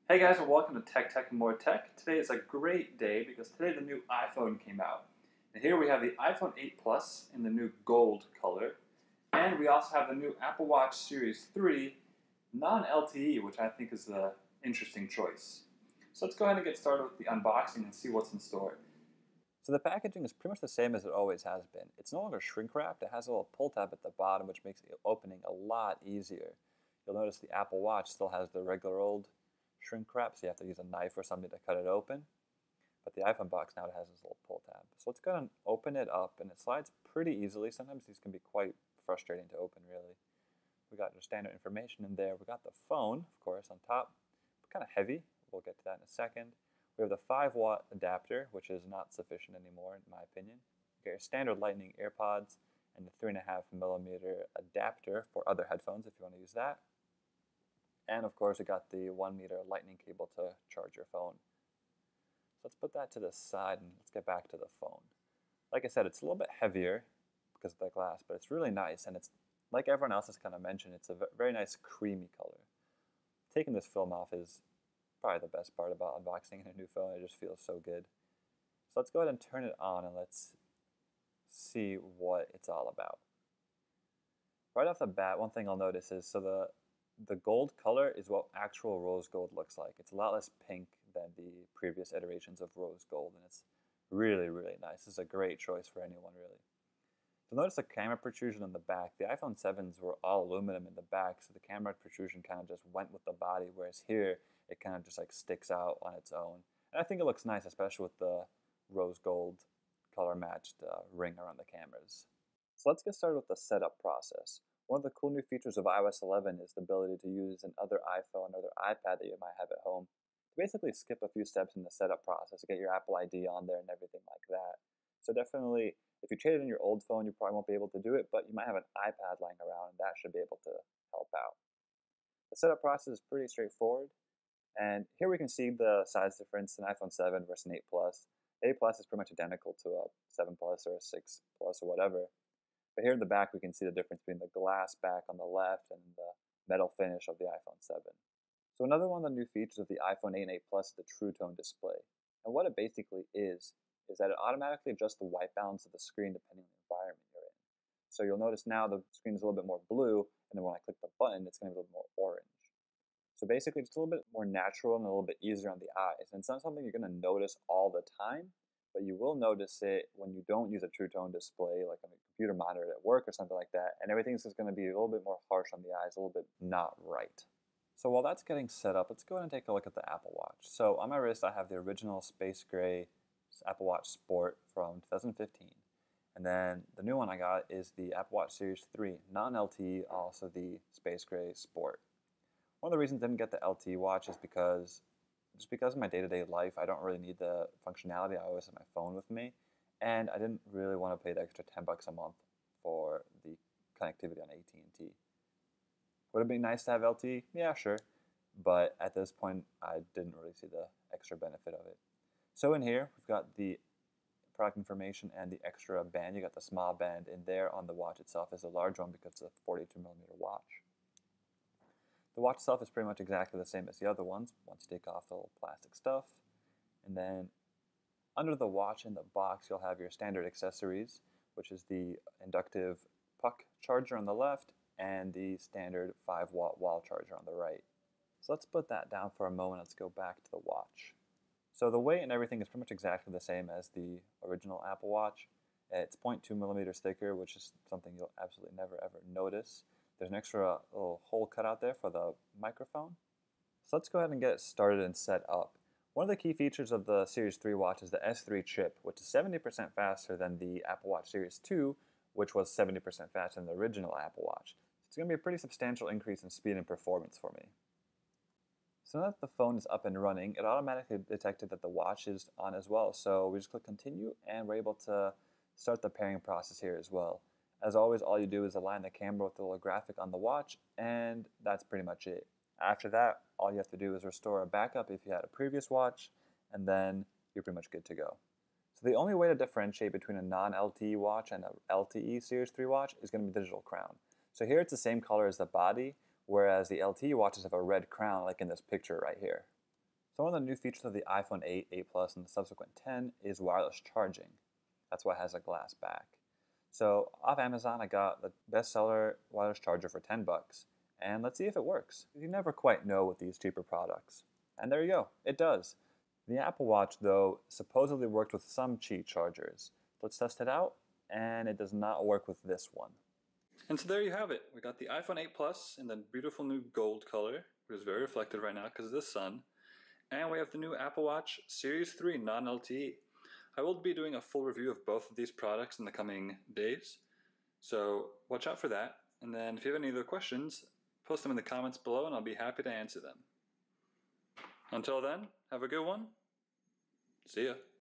Hey guys, and welcome to Tech and More Tech. Today is a great day because today the new iPhone came out. And here we have the iPhone 8 Plus in the new gold color. And we also have the new Apple Watch Series 3 non-LTE, which I think is an interesting choice. So let's go ahead and get started with the unboxing and see what's in store. So the packaging is pretty much the same as it always has been. It's no longer shrink wrapped. It has a little pull tab at the bottom, which makes the opening a lot easier. You'll notice the Apple Watch still has the regular old shrink wrap, so you have to use a knife or something to cut it open. But the iPhone box now has this little pull tab. So let's go ahead and open it up, and it slides pretty easily. Sometimes these can be quite frustrating to open, really. We got your standard information in there. We got the phone, of course, on top. Kind of heavy. We'll get to that in a second. We have the 5-watt adapter, which is not sufficient anymore, in my opinion. You get your standard Lightning AirPods and the 3.5mm adapter for other headphones if you want to use that. And of course, we got the 1-meter Lightning cable to charge your phone. So let's put that to the side and let's get back to the phone. Like I said, it's a little bit heavier because of the glass, but it's really nice, and it's like everyone else has kind of mentioned, it's a very nice creamy color. Taking this film off is probably the best part about unboxing a new phone. It just feels so good. So let's go ahead and turn it on and let's see what it's all about. Right off the bat, one thing I'll notice is the gold color is what actual rose gold looks like. It's a lot less pink than the previous iterations of rose gold, and it's really, really nice. This is a great choice for anyone, really. You'll notice the camera protrusion in the back. The iPhone 7s were all aluminum in the back, so the camera protrusion kind of just went with the body, whereas here it kind of just like sticks out on its own. And I think it looks nice, especially with the rose gold color matched ring around the cameras. So let's get started with the setup process. One of the cool new features of iOS 11 is the ability to use another iPhone or other iPad that you might have at home to basically skip a few steps in the setup process to get your Apple ID on there and everything like that. So definitely, if you traded in your old phone, you probably won't be able to do it, but you might have an iPad lying around, and that should be able to help out. The setup process is pretty straightforward, and here we can see the size difference in iPhone 7 versus an 8 Plus. 8 Plus is pretty much identical to a 7 Plus or a 6 Plus or whatever. But here in the back, we can see the difference between the glass back on the left and the metal finish of the iPhone 7. So another one of the new features of the iPhone 8 and 8 Plus is the True Tone display. And what it basically is that it automatically adjusts the white balance of the screen depending on the environment you're in. So you'll notice now the screen is a little bit more blue, and then when I click the button, it's going to be a little more orange. So basically, it's a little bit more natural and a little bit easier on the eyes. And it's not something you're going to notice all the time, but you will notice it when you don't use a True Tone display, like on a computer monitor at work or something like that, and everything's just going to be a little bit more harsh on the eyes, a little bit not right. So while that's getting set up, let's go ahead and take a look at the Apple Watch. So on my wrist, I have the original space gray Apple Watch Sport from 2015. And then the new one I got is the Apple Watch Series 3, non-LTE, also the space gray Sport. One of the reasons I didn't get the LTE watch is because of my day-to-day life, I don't really need the functionality. I always have my phone with me, and I didn't really want to pay the extra $10 a month for the connectivity on AT&T. Would it be nice to have LTE? Yeah, sure. But at this point, I didn't really see the extra benefit of it. So in here, we've got the product information and the extra band. You got the small band in there. On the watch itself is a large one because it's a 42mm watch. The watch itself is pretty much exactly the same as the other ones once you take off the little plastic stuff. And then under the watch in the box, you'll have your standard accessories, which is the inductive puck charger on the left and the standard 5-watt wall charger on the right. So let's put that down for a moment. Let's go back to the watch. So the weight and everything is pretty much exactly the same as the original Apple Watch. It's 0.2mm thicker, which is something you'll absolutely never ever notice. There's an extra little hole cut out there for the microphone. So let's go ahead and get it started and set up. One of the key features of the Series 3 watch is the S3 chip, which is 70% faster than the Apple Watch Series 2, which was 70% faster than the original Apple Watch. So it's going to be a pretty substantial increase in speed and performance for me. So now that the phone is up and running, it automatically detected that the watch is on as well. So we just click continue and we're able to start the pairing process here as well. As always, all you do is align the camera with the little graphic on the watch, and that's pretty much it. After that, all you have to do is restore a backup if you had a previous watch, and then you're pretty much good to go. So the only way to differentiate between a non-LTE watch and an LTE Series 3 watch is going to be digital crown. So here it's the same color as the body, whereas the LTE watches have a red crown like in this picture right here. So one of the new features of the iPhone 8, 8 Plus, and the subsequent 10 is wireless charging. That's why it has a glass back. So off Amazon, I got the bestseller wireless charger for 10 bucks. And let's see if it works. You never quite know with these cheaper products. And there you go, it does. The Apple Watch, though, supposedly worked with some Qi chargers. Let's test it out, and it does not work with this one. And so there you have it. We got the iPhone 8 Plus in the beautiful new gold color, which is very reflective right now because of the sun. And we have the new Apple Watch Series 3 non-LTE. I will be doing a full review of both of these products in the coming days, so watch out for that. And then if you have any other questions, post them in the comments below and I'll be happy to answer them. Until then, have a good one. See ya.